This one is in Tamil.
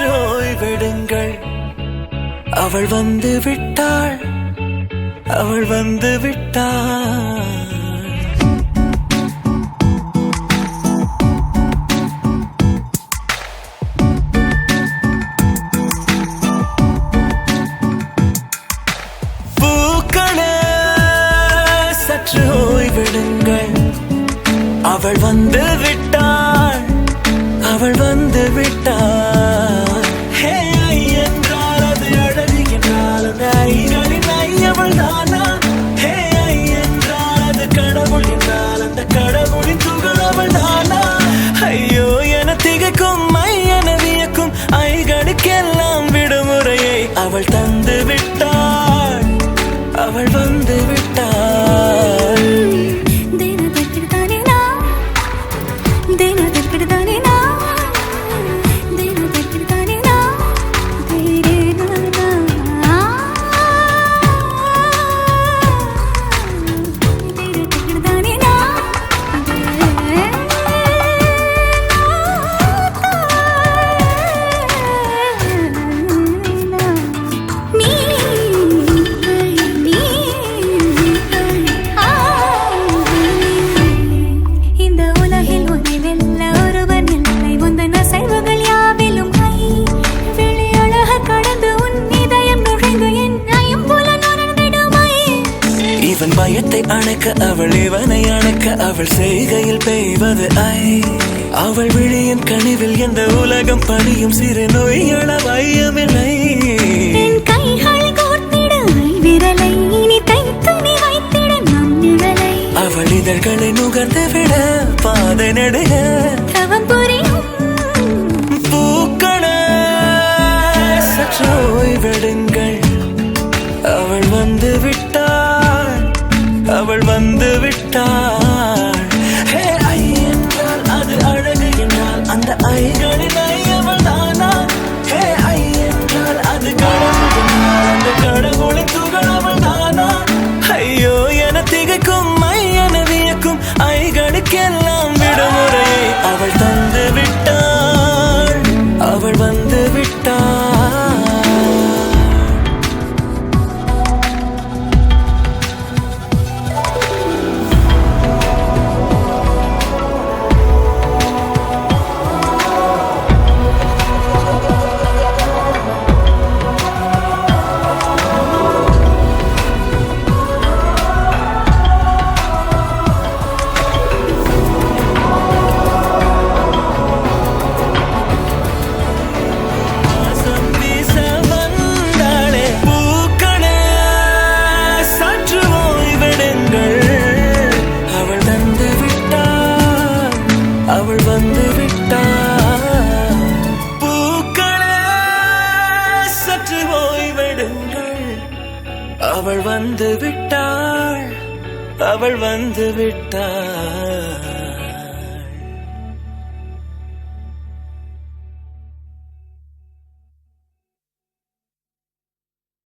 சற்று ஓய்வெடுங்கள். அவள் வந்து விட்டாள், அவள் வந்து விட்டாள். பூக்களே சற்று ஓய்வெடுங்கள். அவள் வந்து விட்டாள், அவள் வந்து விட்டாள். ஹே என்றால் அது அழகு என்றால் அந்த ஐகளின் ஐயவள் தானா? ஹே என்றால் அது கடவுள் என்றால் அந்த கடவுளின் துகள் அவள் தானா? ஐயோ என திகைக்கும் என வியக்கும் ஐகளுக்கெல்லாம் விடுமுறையை அவள் தந்து விட்டாள், அவள் வந்து விட்டாள். இவன் பயத்தை அணைக்க அவள் இவனை அணைக்க அவள் செய்கையில் பெய்வது ஐ. அவள் விழியின் கனிவில் எந்த உலகம் பணியும் சிறு நோய்கள வையமில்லை. அவள் இதழ்களை நுகர்ந்து விட பாதை நடுக பூக்களே சற்று ஓய்வெடுங்கள். அவள் வந்து விட்டாள், அவள் வந்து விட்டாள். ஹே ஐ என்றால் அது அழகு என்றால் அந்த ஐகளின் ஐயவள் தானா? ஹே ஐ என்றால் அது கடவுள் என்றால் அந்த கடவுளின் துகள் அவள் தானா? ஐயோ என திகைக்கும் என வியக்கும் ஐகளுக்கெல்லாம் விடுமுறையை அவள் தந்து விட்டாள், அவள் வந்து விட்டாள். அவள் வந்து விட்டாள். பூக்களே சற்று ஓய்வெடுங்கள். அவள் வந்து விட்டாள், அவள் வந்து விட்டாள்.